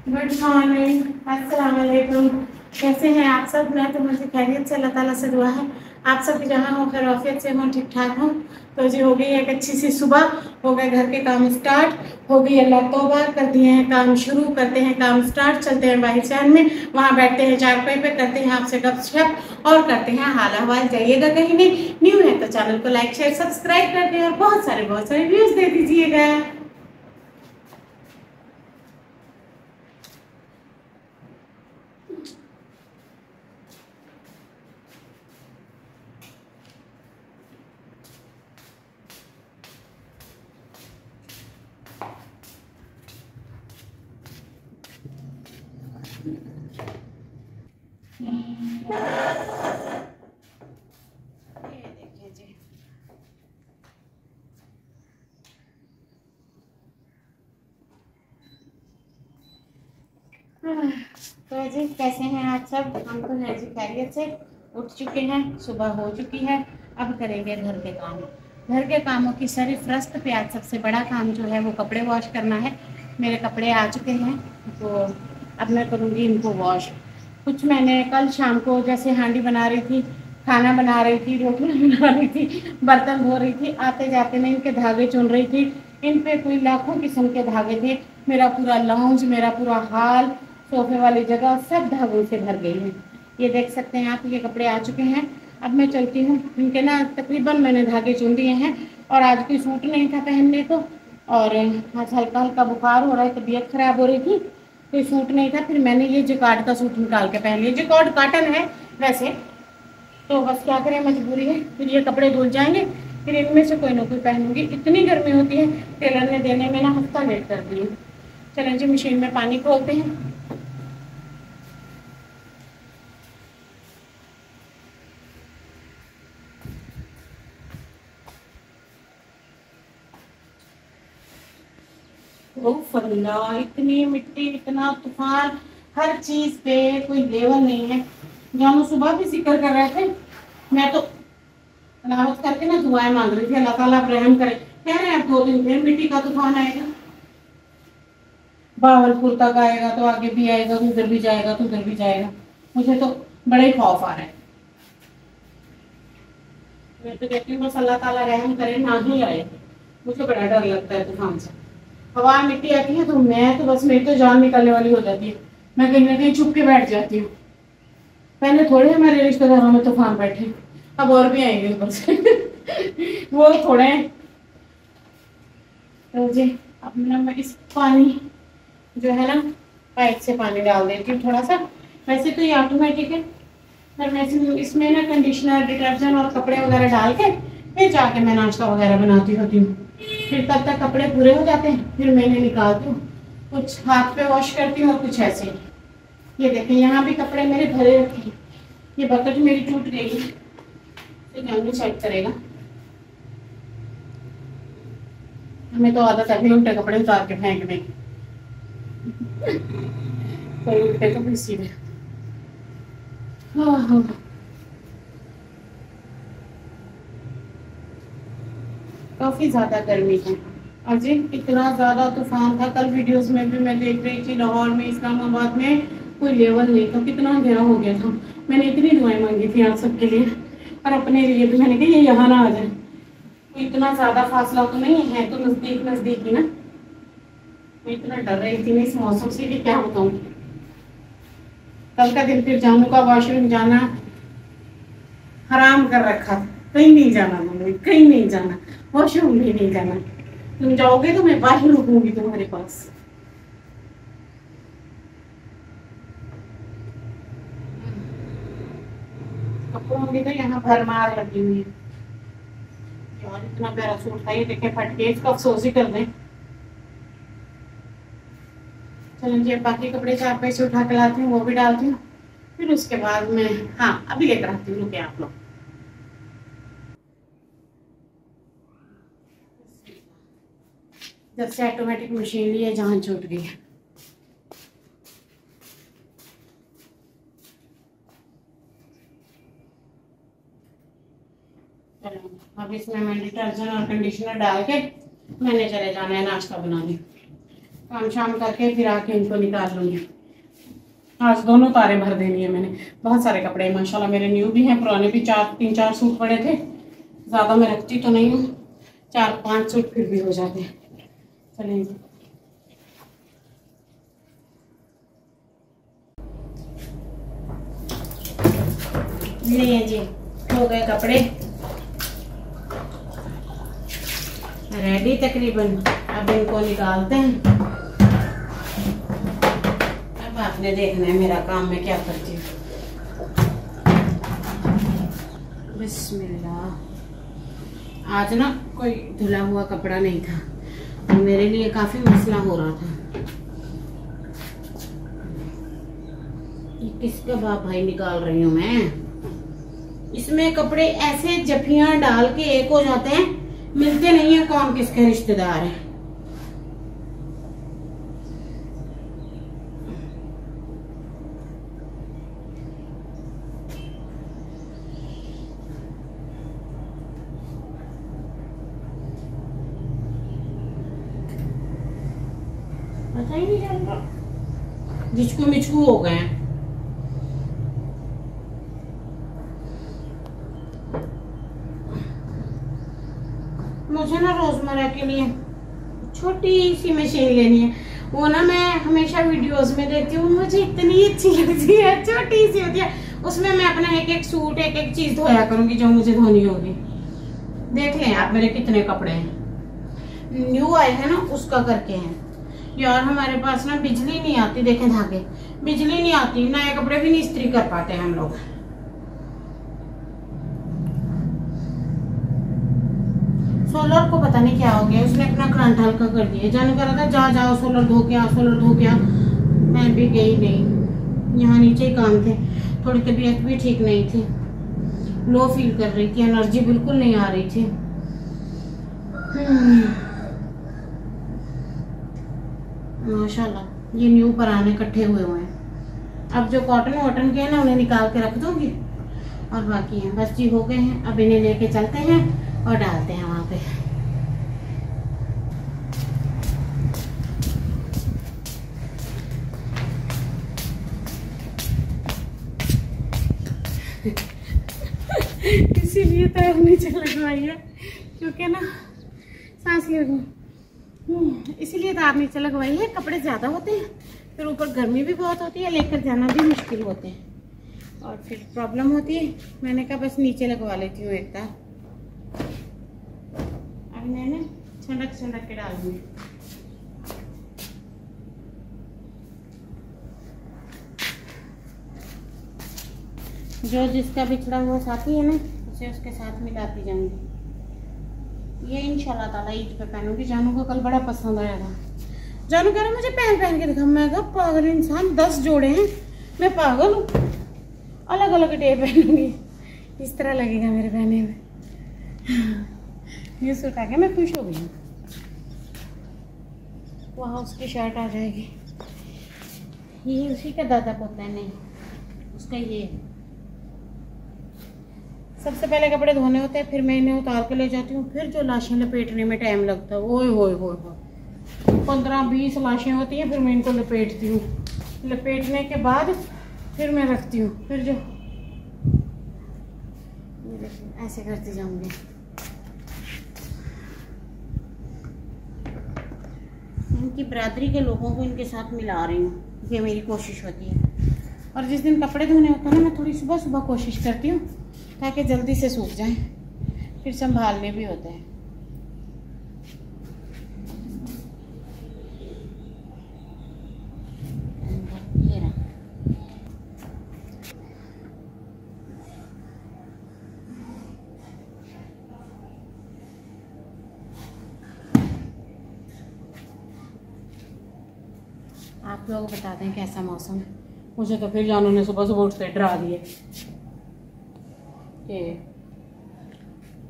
Good morning, अस्सलाम वालेकुम। कैसे हैं आप सब? मैं तो मुझे खैरियत से, अल्लाह ताला से दुआ है आप सब की जहाँ हो खैर आफियत से हो, ठीक ठाक हो। तो जी हो गई एक अच्छी सी सुबह, हो गए घर के काम स्टार्ट, हो गई अल्लाह तौबा, कर दिए हैं काम शुरू, करते हैं काम स्टार्ट, चलते हैं बाहर शहर में, वहाँ बैठते हैं चारपाई पे, करते हैं आपसे गपशप और करते हैं हाल अहवाल। जाइएगा कहीं नहीं, न्यू है तो चैनल को लाइक शेयर सब्सक्राइब कर दें और बहुत सारे व्यूज दे दीजिएगा। ये देखिए जी, तो जी कैसे हैं आप सब? हम तो हैं जी खैरियत से, उठ चुके हैं, सुबह हो चुकी है। अब करेंगे घर के काम। घर के कामों की सरफरस्त पे आज सबसे बड़ा काम जो है वो कपड़े वॉश करना है। मेरे कपड़े आ चुके हैं, तो अब मैं करूँगी इनको वॉश। कुछ मैंने कल शाम को जैसे हांडी बना रही थी, खाना बना रही थी, रोटियाँ बना रही थी, बर्तन धो रही थी, आते जाते मैं इनके धागे चुन रही थी। इन पे कोई लाखों किस्म के धागे थे। मेरा पूरा लाउंज, मेरा पूरा हाल, सोफे वाली जगह सब धागों से भर गई है। ये देख सकते हैं आप, ये कपड़े आ चुके हैं। अब मैं चलती हूँ, इनके ना तकरीबन मैंने धागे चुन दिए हैं। और आज कोई सूट नहीं था पहनने को, और आज हल्का हल्का बुखार हो रहा है, तबीयत खराब हो रही थी, कोई सूट नहीं था। फिर मैंने ये जिकार्ड का सूट निकाल के पहन लिया। जिकार्ड कॉटन है वैसे, तो बस क्या करें, मजबूरी है। फिर ये कपड़े धुल जाएंगे, फिर इनमें से कोई ना कोई पहनूंगी। इतनी गर्मी होती है, टेलर ने देने में ना हफ्ता लेट कर दिए। चलें जी, मशीन में पानी खोलते हैं। अल्लाह, इतनी मिट्टी, इतना तूफान, हर चीज पे कोई लेवल नहीं है। जानू सुबह भी जिक्र कर रहे थे, मैं तो तलावत करके ना दुआएं मांग रही थी, अल्लाह ताला आप रहम करे। कह रहे हैं अब 2 दिन फिर मिट्टी का तूफान आएगा, बावलपुर तक आएगा, तो आगे भी आएगा, तो उधर भी जाएगा, तो उधर भी जाएगा। मुझे तो बड़ा ही खौफ आ रहा है। मैं तो कहती हूँ बस अल्लाह ताला रहम करे, ना ही आए। मुझे बड़ा डर लगता है तूफान से। हवा मिट्टी आती है तो मैं तो बस, मेरी तो जान निकलने वाली हो जाती है। मैं कहीं ना कहीं छुप के बैठ जाती हूँ। पहले थोड़े हमारे रिश्तेदारों में तूफान बैठे, अब और भी आएंगे ऊपर से। वो थोड़े हैं। तो जी अब मैं इस पानी जो है ना, पाइप से पानी डाल देती हूँ थोड़ा सा। वैसे तो ये ऑटोमेटिक है, पर मैं इसमें ना कंडीशनर, डिटर्जेंट और कपड़े वगैरह डाल के फिर जाके मैं नाश्ता वगैरह बनाती होती हूँ। फिर तब तक कपड़े पूरे हो जाते हैं, फिर मैं इन्हें निकालती हूँ। कुछ हाथ पे वॉश करती हूँ और कुछ ऐसे ही। ये देखें, यहाँ भी कपड़े मेरे भरे रखे हैं। ये बकेट मेरी टूट गई है, तो जानू चेक करेगा। हमें तो आदत है उल्टे कपड़े उतार के फेंकने की। कोई उल्टे तो सीधे। हाँ हाँ, काफी ज्यादा गर्मी है। अजय, इतना ज्यादा तूफान था, कल वीडियोस में भी मैं देख रही थी, लाहौर में, इस्लामाबाद में कोई लेवल नहीं था, कितना गहरा हो गया था। मैंने इतनी दुआएं मांगी थी आप सबके लिए, और अपने लिए भी। मैंने कहा ये यहाँ ना आ जाए। कोई इतना ज्यादा फासला तो नहीं है, तो नजदीक नजदीक ही ना। मैं इतना डर रही थी इस मौसम से कि क्या बताऊँ। कल का दिन फिर जानू का वॉशरूम जाना हराम कर रखा था। कहीं नहीं जाना मम्मी, कहीं नहीं जाना, वॉशरूम भी नहीं जाना। तुम जाओगे तो मैं बाहर रुकूंगी तुम्हारे पास। कपड़ों की तो यहाँ भरमार लगी हुई है। यार इतना प्यारा सूट था, ये देखे फट के, इसका अफसोस ही कर दें। चलो जी, बाकी कपड़े चार पैसे उठा के लाती हूँ, वो भी डालती हूँ। फिर उसके बाद मैं, हाँ अभी लेकर आती हूँ, रुके आप लोग। जब से ऑटोमेटिक मशीन ली है, जान छूट गई है। अब इसमें मैं डिटर्जेंट और कंडीशनर डाल के मैंने चले जाना है नाश्ता बनाने। काम शाम करके फिर आके इनको निकाल लूँगी। आज दोनों तारे भर देनी है मैंने। बहुत सारे कपड़े माशाल्लाह मेरे न्यू भी हैं, पुराने भी 3-4 सूट पड़े थे। ज़्यादा मैं रखती तो नहीं हूँ, 4-5 सूट फिर भी हो जाते हैं। चलेंगे ये जी हो गए कपड़े रेडी तकरीबन। अब इनको निकालते हैं। अब आपने देखना है मेरा काम मैं क्या करती हूँ। बिस्मिल्लाह। आज ना कोई धुला हुआ कपड़ा नहीं था तो मेरे लिए काफी मसला हो रहा था। ये किसका बाप भाई निकाल रही हूँ मैं। इसमें कपड़े ऐसे जफियां डाल के एक हो जाते हैं, मिलते नहीं है कौन किसके रिश्तेदार है। पता ही नहीं चल रहा, जिचकू मिचकू हो गए हैं। मुझे ना रोजमर्रा के लिए छोटी सी मशीन लेनी है। वो ना मैं हमेशा वीडियोस में देखती हूँ, मुझे इतनी अच्छी लगती है, छोटी सी होती है। उसमें मैं अपना एक एक सूट एक एक चीज धोया करूंगी जो मुझे धोनी होगी। देख लें आप मेरे कितने कपड़े हैं, न्यू आए हैं ना उसका करके हैं। यार हमारे पास ना बिजली नहीं आती, देखें धागे, बिजली नहीं आती, नए कपड़े भी नहीं इस्त्री कर पाते हम लोग। सोलर को पता नहीं क्या हो गया, उसने अपना करंट हल्का कर दिया। जाने कह रहा था जाओ सोलर धो के आ, सोलर धो के आ। मैं भी गई नहीं, यहाँ नीचे ही काम थे। थोड़ी तबीयत भी ठीक नहीं थी, लो फील कर रही थी, एनर्जी बिल्कुल नहीं आ रही थी। माशाल्लाह ये न्यू पराने इकट्ठे हुए हैं। अब जो कॉटन वॉटन के हैं ना उन्हें निकाल के रख दूंगी और बाकी हैं बस जी हो गए हैं। अब इन्हें लेके चलते हैं और डालते हैं वहां पे। इसीलिए तो अब नीचे लगवाई है क्योंकि ना सांस ले रही, इसीलिए तो आप नीचे लगवाई है। कपड़े ज़्यादा होते हैं, फिर ऊपर गर्मी भी बहुत होती है, लेकर जाना भी मुश्किल होते हैं और फिर प्रॉब्लम होती है। मैंने कहा बस नीचे लगवा लेती हूँ एक तार। अब मैंने छंडक के डाल दूँगी। जो जिसका बिछड़ा हुआ साथी है ना उसे उसके साथ मिलाती जाऊंगी। ये इंशाल्लाह ताला ईद पे पहनूंगी। जानू को कल बड़ा पसंद आया था। जानू कह रहा मुझे पहन के दिखा। मैं कहा पागल इंसान, 10 जोड़े हैं, मैं पागल हूँ, अलग अलग डे पहनूंगी, इस तरह लगेगा मेरे पहने में। ये सूट आ गया, मैं खुश हो गई हूँ। वहाँ उसकी शर्ट आ जाएगी। ये उसी का दादा पोता है, नहीं उसका ये है। सबसे पहले कपड़े धोने होते हैं, फिर मैं इन्हें उतार के ले जाती हूँ। फिर जो लाशें लपेटने में टाइम लगता है, ओए होए होए होए, 15-20 लाशें होती हैं। फिर मैं इनको लपेटती हूँ, लपेटने के बाद फिर मैं रखती हूँ। फिर जो ऐसे करती जाऊंगी। इनकी बरादरी के लोगों को इनके साथ मिला रही हूँ, ये मेरी कोशिश होती है। और जिस दिन कपड़े धोने होते हैं ना, मैं थोड़ी सुबह सुबह कोशिश करती हूँ ताकि जल्दी से सूख जाएं, फिर संभालने भी होते हैं। ये रहा। आप लोग बता दें कैसा मौसम है। मुझे तो फिर जानू ने सुबह सुबह उठते डरा दिए कि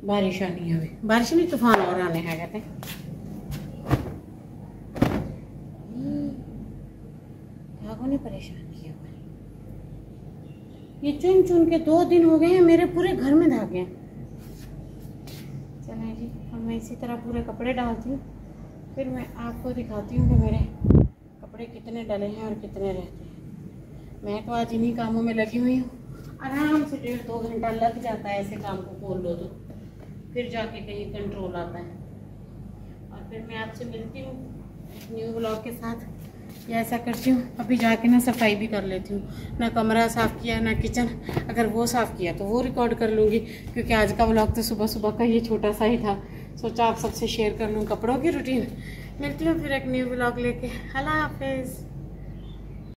बारिश आनी है। अभी बारिश नहीं, तूफान और आने हैं कहते हैं। धागों ने परेशान किया। ये चुन चुन के 2 दिन हो गए हैं, मेरे पूरे घर में धागे हैं। चलें जी, अब मैं इसी तरह पूरे कपड़े डालती हूँ फिर मैं आपको दिखाती हूँ कि मेरे कपड़े कितने डले हैं और कितने रहते हैं। मैं तो आज इन्हीं कामों में लगी हुई हूँ। आराम से 1.5-2 घंटा लग जाता है ऐसे काम को खोल लो तो, फिर जाके कहीं कंट्रोल आता है। और फिर मैं आपसे मिलती हूँ न्यू ब्लॉग के साथ। या ऐसा करती हूँ अभी जाके ना सफाई भी कर लेती हूँ, ना कमरा साफ़ किया ना किचन, अगर वो साफ़ किया तो वो रिकॉर्ड कर लूँगी, क्योंकि आज का व्लॉग तो सुबह सुबह का ये छोटा सा ही था। सोचा आप सबसे शेयर कर लूँ कपड़ों की रूटीन। मिलती हूँ फिर एक न्यू व्लॉग लेके। अल्लाह हाफिज़।